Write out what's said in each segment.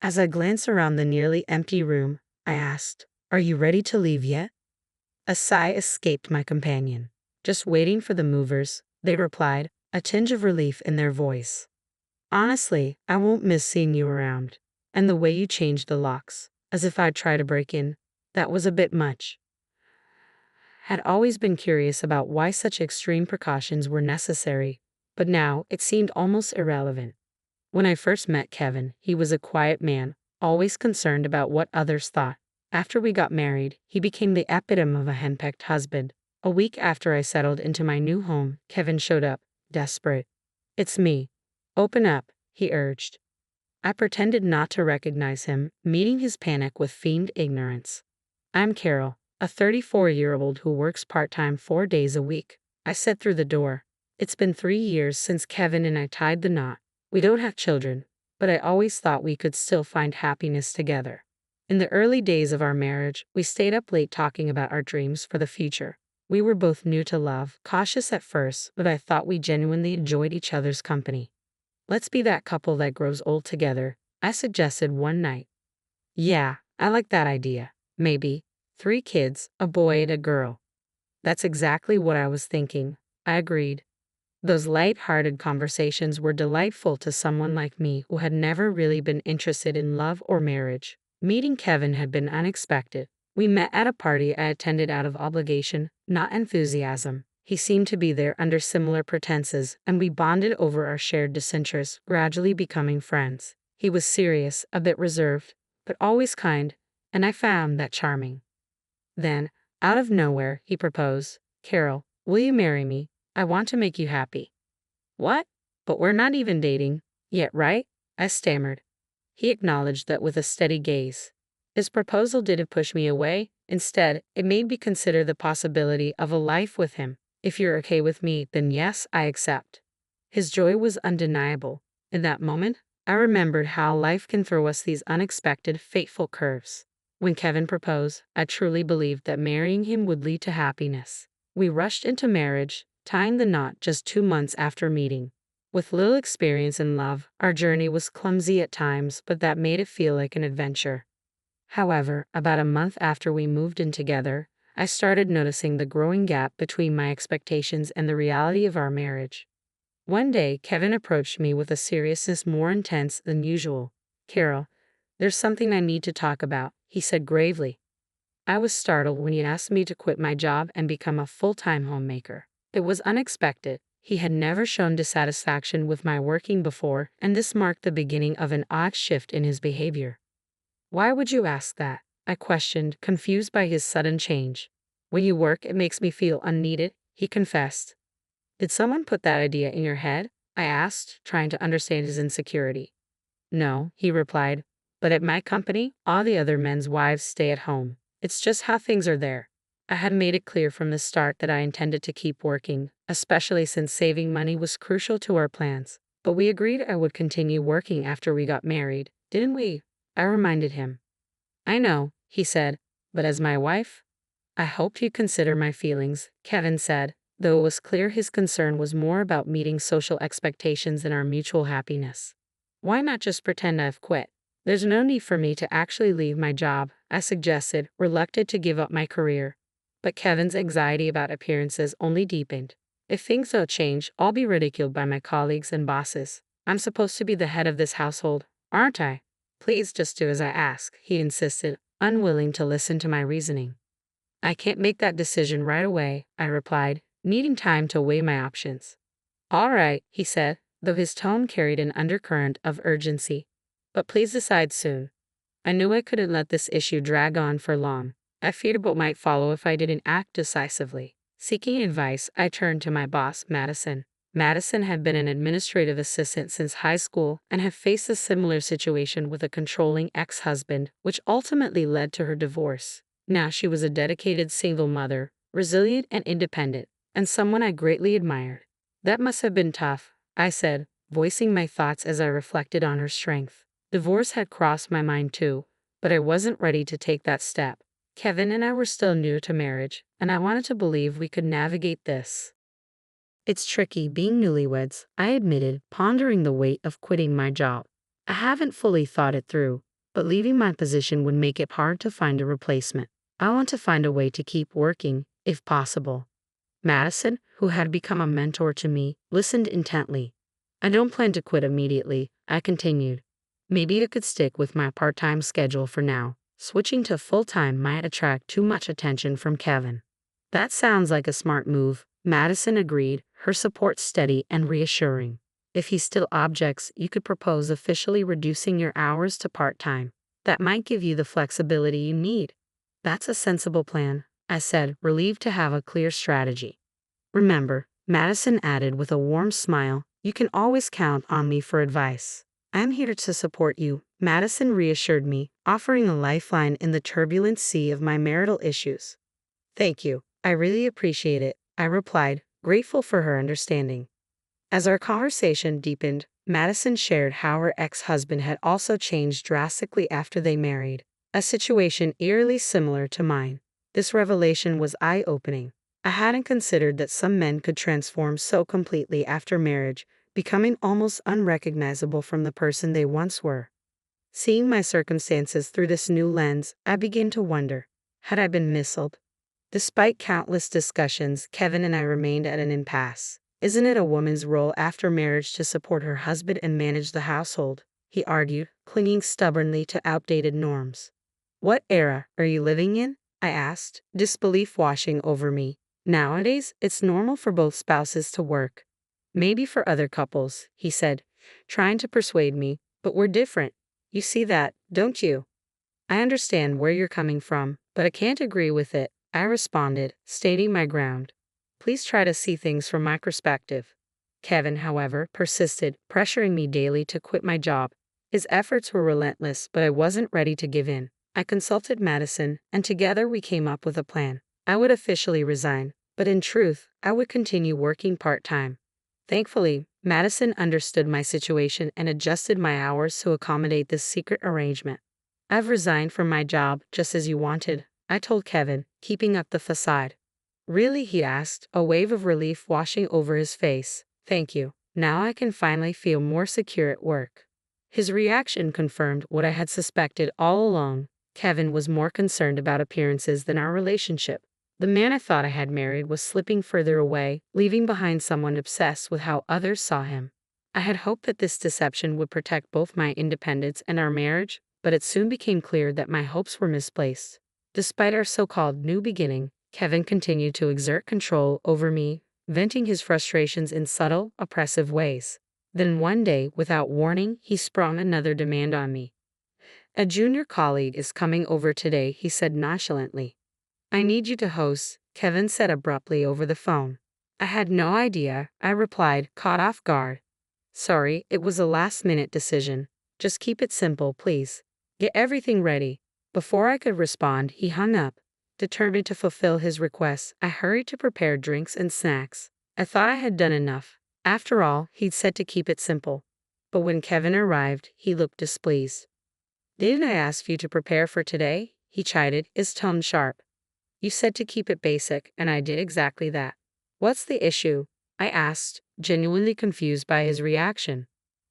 As I glanced around the nearly empty room, I asked, "Are you ready to leave yet?" A sigh escaped my companion. "Just waiting for the movers," they replied, a tinge of relief in their voice. "Honestly, I won't miss seeing you around. And the way you changed the locks, as if I'd try to break in, that was a bit much." Had always been curious about why such extreme precautions were necessary, but now it seemed almost irrelevant. When I first met Kevin, he was a quiet man, always concerned about what others thought. After we got married, he became the epitome of a henpecked husband. A week after I settled into my new home, Kevin showed up, desperate. "It's me. Open up," he urged. I pretended not to recognize him, meeting his panic with feigned ignorance. "I'm Carol, a 34-year-old who works part-time 4 days a week," I said through the door. It's been 3 years since Kevin and I tied the knot. We don't have children, but I always thought we could still find happiness together. In the early days of our marriage, we stayed up late talking about our dreams for the future. We were both new to love, cautious at first, but I thought we genuinely enjoyed each other's company. "Let's be that couple that grows old together," I suggested one night. "Yeah, I like that idea. Maybe 3 kids, a boy and a girl." "That's exactly what I was thinking," I agreed. Those light-hearted conversations were delightful to someone like me who had never really been interested in love or marriage. Meeting Kevin had been unexpected. We met at a party I attended out of obligation, not enthusiasm. He seemed to be there under similar pretenses, and we bonded over our shared disinterests, gradually becoming friends. He was serious, a bit reserved, but always kind, and I found that charming. Then, out of nowhere, he proposed. "Carol, will you marry me? I want to make you happy." "What? But we're not even dating yet, right?" I stammered. He acknowledged that with a steady gaze. His proposal didn't push me away. Instead, it made me consider the possibility of a life with him. "If you're okay with me, then yes, I accept." His joy was undeniable. In that moment, I remembered how life can throw us these unexpected, fateful curves. When Kevin proposed, I truly believed that marrying him would lead to happiness. We rushed into marriage, tying the knot just 2 months after meeting. With little experience in love, our journey was clumsy at times, but that made it feel like an adventure. However, about a month after we moved in together, I started noticing the growing gap between my expectations and the reality of our marriage. One day, Kevin approached me with a seriousness more intense than usual. "Carol, there's something I need to talk about," he said gravely. I was startled when he asked me to quit my job and become a full-time homemaker. It was unexpected. He had never shown dissatisfaction with my working before, and this marked the beginning of an odd shift in his behavior. "Why would you ask that?" I questioned, confused by his sudden change. "When you work, it makes me feel unneeded," he confessed. "Did someone put that idea in your head?" I asked, trying to understand his insecurity. "No," he replied, "but at my company, all the other men's wives stay at home. It's just how things are there." I had made it clear from the start that I intended to keep working, especially since saving money was crucial to our plans. But we agreed I would continue working after we got married, didn't we? I reminded him. "I know," he said, "but as my wife, I hoped you'd consider my feelings," Kevin said, though it was clear his concern was more about meeting social expectations than our mutual happiness. "Why not just pretend I've quit? There's no need for me to actually leave my job," I suggested, reluctant to give up my career. But Kevin's anxiety about appearances only deepened. "If things don't change, I'll be ridiculed by my colleagues and bosses. I'm supposed to be the head of this household, aren't I? Please just do as I ask," he insisted, unwilling to listen to my reasoning. "I can't make that decision right away," I replied, needing time to weigh my options. "All right," he said, though his tone carried an undercurrent of urgency. "But please decide soon." I knew I couldn't let this issue drag on for long. I feared what might follow if I didn't act decisively. Seeking advice, I turned to my boss, Madison. Madison had been an administrative assistant since high school and had faced a similar situation with a controlling ex-husband, which ultimately led to her divorce. Now she was a dedicated single mother, resilient and independent, and someone I greatly admired. "That must have been tough," I said, voicing my thoughts as I reflected on her strength. Divorce had crossed my mind too, but I wasn't ready to take that step. Kevin and I were still new to marriage, and I wanted to believe we could navigate this. "It's tricky being newlyweds," I admitted, pondering the weight of quitting my job. "I haven't fully thought it through. but leaving my position would make it hard to find a replacement. I want to find a way to keep working, if possible. Madison, who had become a mentor to me, listened intently. I don't plan to quit immediately, I continued. Maybe I could stick with my part-time schedule for now. Switching to full-time might attract too much attention from Kevin. That sounds like a smart move, Madison agreed, her support steady and reassuring. If he still objects, you could propose officially reducing your hours to part-time. That might give you the flexibility you need. That's a sensible plan, I said, relieved to have a clear strategy. Remember, Madison added with a warm smile, you can always count on me for advice. I'm here to support you, Madison reassured me, offering a lifeline in the turbulent sea of my marital issues. Thank you, I really appreciate it, I replied, grateful for her understanding. As our conversation deepened, Madison shared how her ex-husband had also changed drastically after they married, a situation eerily similar to mine. This revelation was eye-opening. I hadn't considered that some men could transform so completely after marriage, becoming almost unrecognizable from the person they once were. Seeing my circumstances through this new lens, I began to wonder, had I been misled? Despite countless discussions, Kevin and I remained at an impasse. Isn't it a woman's role after marriage to support her husband and manage the household? He argued, clinging stubbornly to outdated norms. What era are you living in? I asked, disbelief washing over me. Nowadays, it's normal for both spouses to work. Maybe for other couples, he said, trying to persuade me, but we're different. You see that, don't you? I understand where you're coming from, but I can't agree with it, I responded, stating my ground. Please try to see things from my perspective. Kevin, however, persisted, pressuring me daily to quit my job. His efforts were relentless, but I wasn't ready to give in. I consulted Madison, and together we came up with a plan. I would officially resign, but in truth, I would continue working part-time. Thankfully, Madison understood my situation and adjusted my hours to accommodate this secret arrangement. I've resigned from my job just as you wanted, I told Kevin, keeping up the facade. Really, he asked, a wave of relief washing over his face. Thank you. Now I can finally feel more secure at work. His reaction confirmed what I had suspected all along. Kevin was more concerned about appearances than our relationship. The man I thought I had married was slipping further away, leaving behind someone obsessed with how others saw him. I had hoped that this deception would protect both my independence and our marriage, but it soon became clear that my hopes were misplaced. Despite our so-called new beginning, Kevin continued to exert control over me, venting his frustrations in subtle, oppressive ways. Then one day, without warning, he sprung another demand on me. A junior colleague is coming over today, he said nonchalantly. I need you to host, Kevin said abruptly over the phone. I had no idea, I replied, caught off guard. Sorry, it was a last-minute decision. Just keep it simple, please. Get everything ready. Before I could respond, he hung up. Determined to fulfill his request, I hurried to prepare drinks and snacks. I thought I had done enough. After all, he'd said to keep it simple. But when Kevin arrived, he looked displeased. Didn't I ask you to prepare for today? He chided, his tone sharp. You said to keep it basic, and I did exactly that. What's the issue? I asked, genuinely confused by his reaction.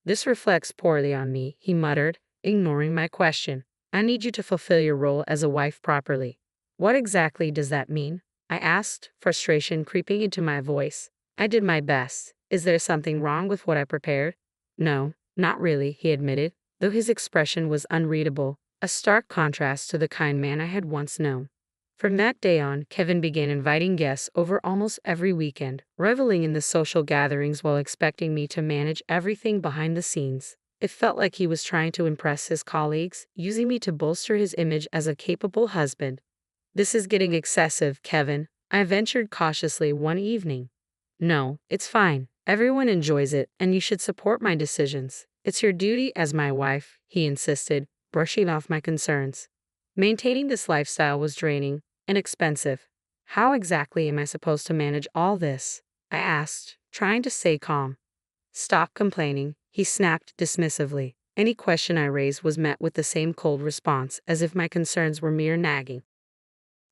This reflects poorly on me, he muttered, ignoring my question. I need you to fulfill your role as a wife properly. What exactly does that mean? I asked, frustration creeping into my voice. I did my best. Is there something wrong with what I prepared? No, not really, he admitted, though his expression was unreadable, a stark contrast to the kind man I had once known. From that day on, Kevin began inviting guests over almost every weekend, reveling in the social gatherings while expecting me to manage everything behind the scenes. It felt like he was trying to impress his colleagues, using me to bolster his image as a capable husband. This is getting excessive, Kevin, I ventured cautiously one evening. No, it's fine. Everyone enjoys it, and you should support my decisions. It's your duty as my wife, he insisted, brushing off my concerns. Maintaining this lifestyle was draining and expensive. How exactly am I supposed to manage all this? I asked, trying to stay calm. Stop complaining, he snapped dismissively. Any question I raised was met with the same cold response, as if my concerns were mere nagging.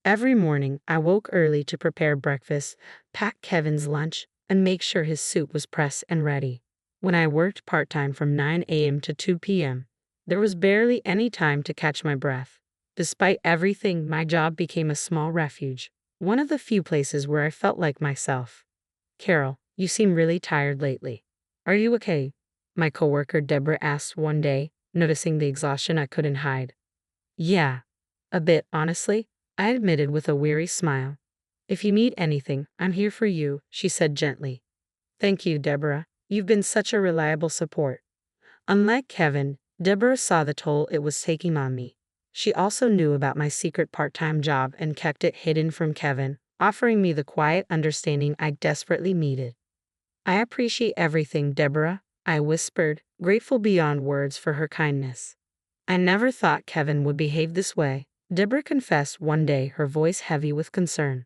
Every morning, I woke early to prepare breakfast, pack Kevin's lunch, and make sure his suit was pressed and ready. When I worked part-time from 9 a.m. to 2 p.m., There was barely any time to catch my breath. Despite everything, my job became a small refuge, one of the few places where I felt like myself. Carol, you seem really tired lately. Are you okay? My coworker Deborah asked one day, noticing the exhaustion I couldn't hide. Yeah, a bit, honestly, I admitted with a weary smile. If you need anything, I'm here for you, she said gently. Thank you, Deborah. You've been such a reliable support. Unlike Kevin, Deborah saw the toll it was taking on me. She also knew about my secret part-time job and kept it hidden from Kevin, offering me the quiet understanding I desperately needed. I appreciate everything, Deborah, I whispered, grateful beyond words for her kindness. I never thought Kevin would behave this way, Deborah confessed one day, her voice heavy with concern.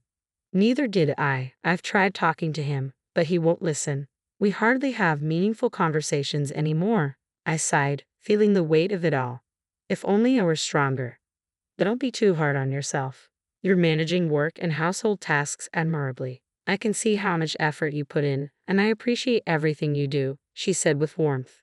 Neither did I. I've tried talking to him, but he won't listen. We hardly have meaningful conversations anymore, I sighed, feeling the weight of it all. If only I were stronger. Don't be too hard on yourself. You're managing work and household tasks admirably. I can see how much effort you put in, and I appreciate everything you do, she said with warmth.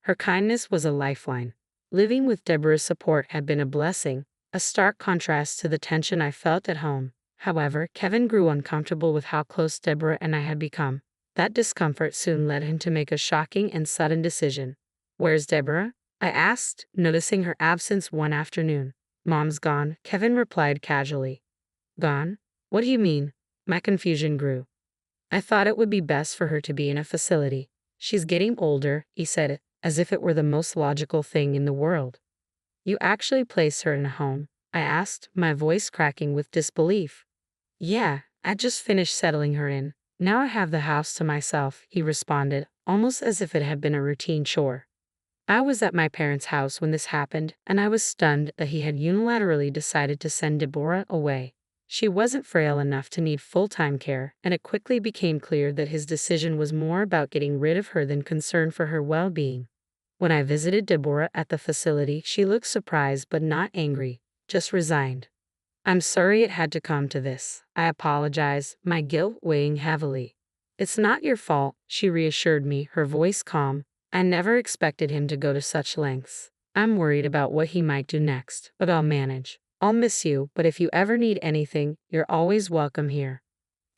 Her kindness was a lifeline. Living with Deborah's support had been a blessing, a stark contrast to the tension I felt at home. However, Kevin grew uncomfortable with how close Deborah and I had become. That discomfort soon led him to make a shocking and sudden decision. Where's Deborah? I asked, noticing her absence one afternoon. Mom's gone, Kevin replied casually. Gone? What do you mean? My confusion grew. I thought it would be best for her to be in a facility. She's getting older, he said, as if it were the most logical thing in the world. You actually placed her in a home? I asked, my voice cracking with disbelief. Yeah, I just finished settling her in. Now I have the house to myself, he responded, almost as if it had been a routine chore. I was at my parents' house when this happened, and I was stunned that he had unilaterally decided to send Deborah away. She wasn't frail enough to need full-time care, and it quickly became clear that his decision was more about getting rid of her than concern for her well-being. When I visited Deborah at the facility, she looked surprised but not angry, just resigned. I'm sorry it had to come to this. I apologize, my guilt weighing heavily. It's not your fault, she reassured me, her voice calm. I never expected him to go to such lengths. I'm worried about what he might do next, but I'll manage. I'll miss you, but if you ever need anything, you're always welcome here.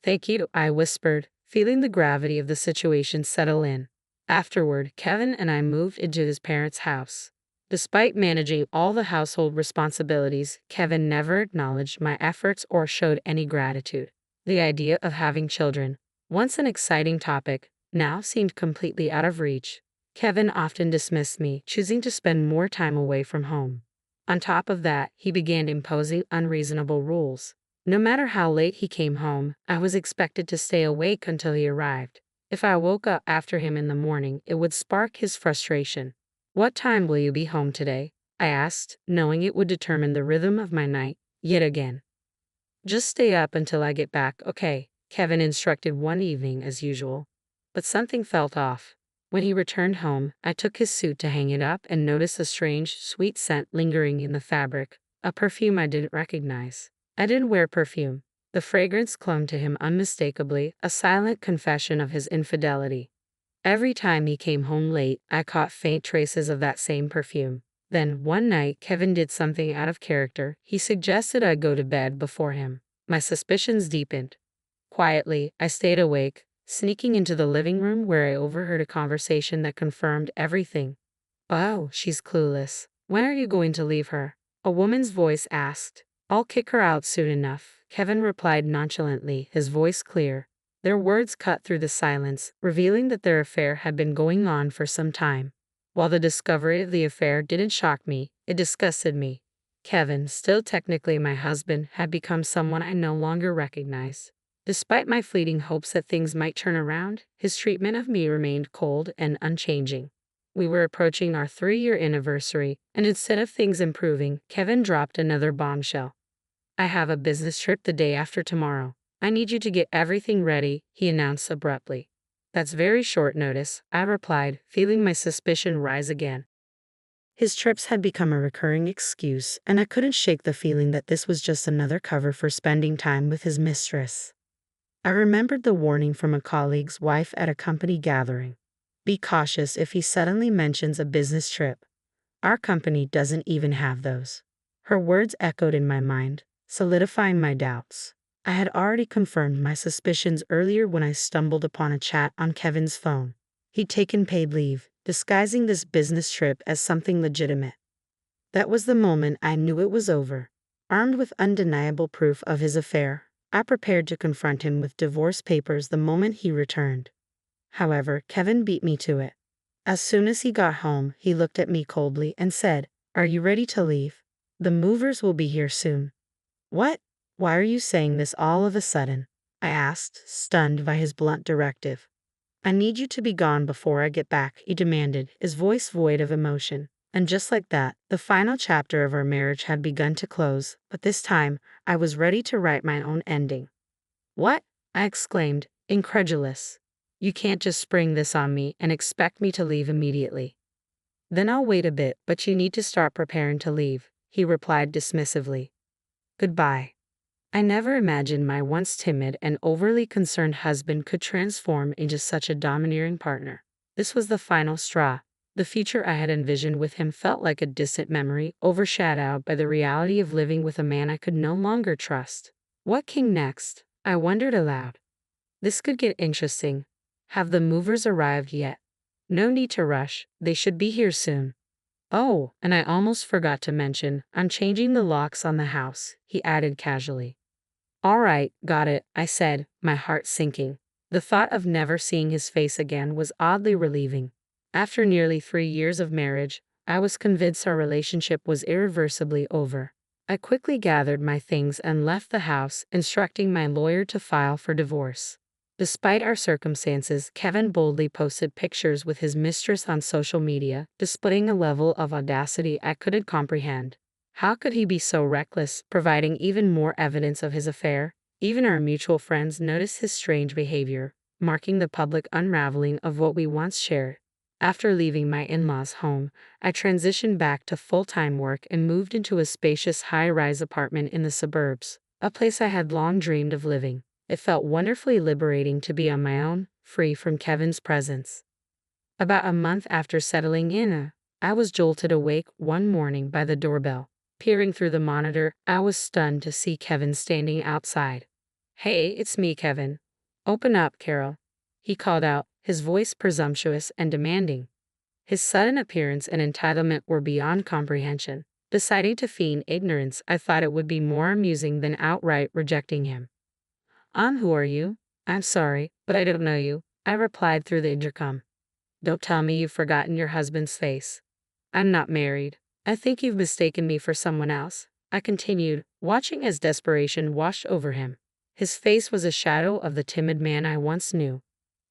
Thank you, I whispered, feeling the gravity of the situation settle in. Afterward, Kevin and I moved into his parents' house. Despite managing all the household responsibilities, Kevin never acknowledged my efforts or showed any gratitude. The idea of having children, once an exciting topic, now seemed completely out of reach. Kevin often dismissed me, choosing to spend more time away from home. On top of that, he began imposing unreasonable rules. No matter how late he came home, I was expected to stay awake until he arrived. If I woke up after him in the morning, it would spark his frustration. What time will you be home today? I asked, knowing it would determine the rhythm of my night, yet again. Just stay up until I get back, okay, Kevin instructed one evening as usual. But something felt off. When he returned home, I took his suit to hang it up and noticed a strange, sweet scent lingering in the fabric, a perfume I didn't recognize. I didn't wear perfume. The fragrance clung to him unmistakably, a silent confession of his infidelity. Every time he came home late, I caught faint traces of that same perfume. Then, one night, Kevin did something out of character. He suggested I go to bed before him. My suspicions deepened. Quietly, I stayed awake, sneaking into the living room where I overheard a conversation that confirmed everything. Oh, she's clueless. When are you going to leave her? A woman's voice asked. I'll kick her out soon enough, Kevin replied nonchalantly, his voice clear. Their words cut through the silence, revealing that their affair had been going on for some time. While the discovery of the affair didn't shock me, it disgusted me. Kevin, still technically my husband, had become someone I no longer recognized. Despite my fleeting hopes that things might turn around, his treatment of me remained cold and unchanging. We were approaching our 3-year anniversary, and instead of things improving, Kevin dropped another bombshell. I have a business trip the day after tomorrow. I need you to get everything ready, he announced abruptly. That's very short notice, I replied, feeling my suspicion rise again. His trips had become a recurring excuse, and I couldn't shake the feeling that this was just another cover for spending time with his mistress. I remembered the warning from a colleague's wife at a company gathering. Be cautious if he suddenly mentions a business trip. Our company doesn't even have those. Her words echoed in my mind, solidifying my doubts. I had already confirmed my suspicions earlier when I stumbled upon a chat on Kevin's phone. He'd taken paid leave, disguising this business trip as something legitimate. That was the moment I knew it was over. Armed with undeniable proof of his affair, I prepared to confront him with divorce papers the moment he returned. However, Kevin beat me to it. As soon as he got home, he looked at me coldly and said, "Are you ready to leave? The movers will be here soon." "What? Why are you saying this all of a sudden?" I asked, stunned by his blunt directive. "I need you to be gone before I get back," he demanded, his voice void of emotion. And just like that, the final chapter of our marriage had begun to close, but this time, I was ready to write my own ending. "What?" I exclaimed, incredulous. "You can't just spring this on me and expect me to leave immediately." "Then I'll wait a bit, but you need to start preparing to leave," he replied dismissively. "Goodbye." I never imagined my once timid and overly concerned husband could transform into such a domineering partner. This was the final straw. The future I had envisioned with him felt like a distant memory, overshadowed by the reality of living with a man I could no longer trust. What came next? I wondered aloud. This could get interesting. Have the movers arrived yet? No need to rush, they should be here soon. "Oh, and I almost forgot to mention, I'm changing the locks on the house," he added casually. "All right, got it," I said, my heart sinking. The thought of never seeing his face again was oddly relieving. After nearly 3 years of marriage, I was convinced our relationship was irreversibly over. I quickly gathered my things and left the house, instructing my lawyer to file for divorce. Despite our circumstances, Kevin boldly posted pictures with his mistress on social media, displaying a level of audacity I couldn't comprehend. How could he be so reckless, providing even more evidence of his affair? Even our mutual friends noticed his strange behavior, marking the public unraveling of what we once shared. After leaving my in-laws' home, I transitioned back to full-time work and moved into a spacious high-rise apartment in the suburbs, a place I had long dreamed of living. It felt wonderfully liberating to be on my own, free from Kevin's presence. About a month after settling in, I was jolted awake one morning by the doorbell. Peering through the monitor, I was stunned to see Kevin standing outside. "Hey, it's me, Kevin. Open up, Carol," he called out, his voice presumptuous and demanding. His sudden appearance and entitlement were beyond comprehension. Deciding to feign ignorance, I thought it would be more amusing than outright rejecting him. Who are you?" "I'm sorry, but I don't know you," I replied through the intercom. "Don't tell me you've forgotten your husband's face." "I'm not married. I think you've mistaken me for someone else," I continued, watching as desperation washed over him. His face was a shadow of the timid man I once knew.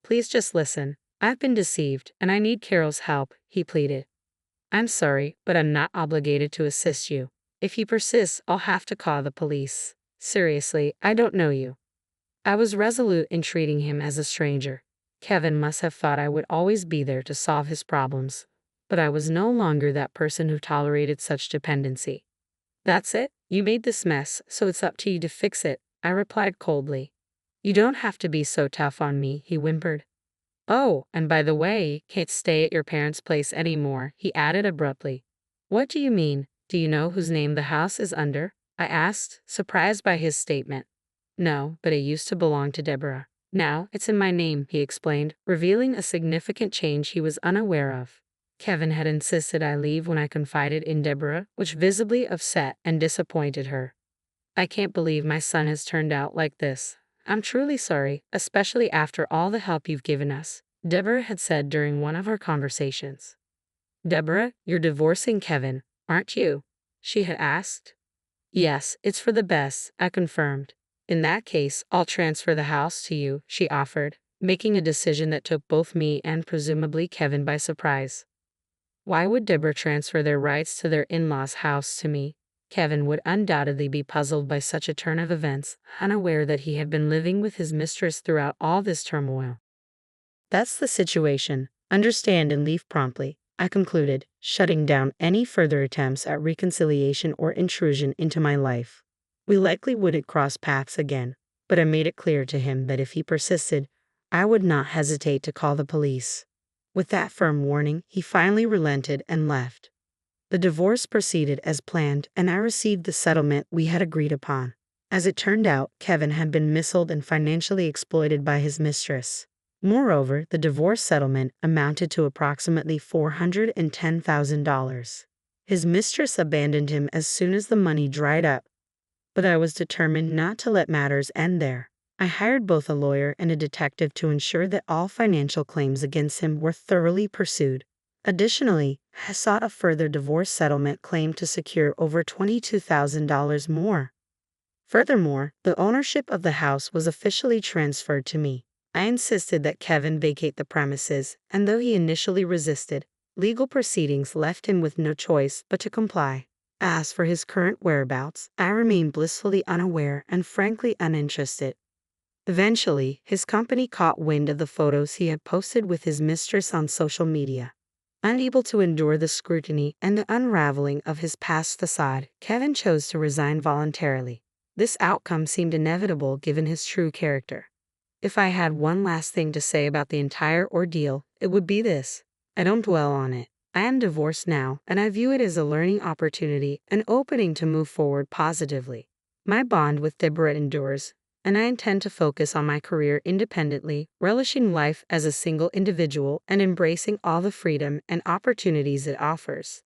"Please just listen. I've been deceived, and I need Carol's help," he pleaded. "I'm sorry, but I'm not obligated to assist you. If you persist, I'll have to call the police. Seriously, I don't know you." I was resolute in treating him as a stranger. Kevin must have thought I would always be there to solve his problems. But I was no longer that person who tolerated such dependency. "That's it, you made this mess, so it's up to you to fix it," I replied coldly. "You don't have to be so tough on me," he whimpered. "Oh, and by the way, can't stay at your parents' place anymore," he added abruptly. "What do you mean? Do you know whose name the house is under?" I asked, surprised by his statement. "No, but it used to belong to Deborah. Now it's in my name," he explained, revealing a significant change he was unaware of. Kevin had insisted I leave when I confided in Deborah, which visibly upset and disappointed her. "I can't believe my son has turned out like this. I'm truly sorry, especially after all the help you've given us," Deborah had said during one of our conversations. "Deborah, you're divorcing Kevin, aren't you?" she had asked. "Yes, it's for the best," I confirmed. "In that case, I'll transfer the house to you," she offered, making a decision that took both me and presumably Kevin by surprise. Why would Deborah transfer their rights to their in-laws' house to me? Kevin would undoubtedly be puzzled by such a turn of events, unaware that he had been living with his mistress throughout all this turmoil. "That's the situation. Understand and leave promptly," I concluded, shutting down any further attempts at reconciliation or intrusion into my life. We likely wouldn't cross paths again, but I made it clear to him that if he persisted, I would not hesitate to call the police. With that firm warning, he finally relented and left. The divorce proceeded as planned, and I received the settlement we had agreed upon. As it turned out, Kevin had been misled and financially exploited by his mistress. Moreover, the divorce settlement amounted to approximately $410,000. His mistress abandoned him as soon as the money dried up, but I was determined not to let matters end there. I hired both a lawyer and a detective to ensure that all financial claims against him were thoroughly pursued. Additionally, I sought a further divorce settlement claim to secure over $22,000 more. Furthermore, the ownership of the house was officially transferred to me. I insisted that Kevin vacate the premises, and though he initially resisted, legal proceedings left him with no choice but to comply. As for his current whereabouts, I remained blissfully unaware and frankly uninterested. Eventually, his company caught wind of the photos he had posted with his mistress on social media. Unable to endure the scrutiny and the unraveling of his past facade, Kevin chose to resign voluntarily. This outcome seemed inevitable given his true character. If I had one last thing to say about the entire ordeal, it would be this. I don't dwell on it. I am divorced now, and I view it as a learning opportunity, an opening to move forward positively. My bond with Deborah endures, and I intend to focus on my career independently, relishing life as a single individual and embracing all the freedom and opportunities it offers.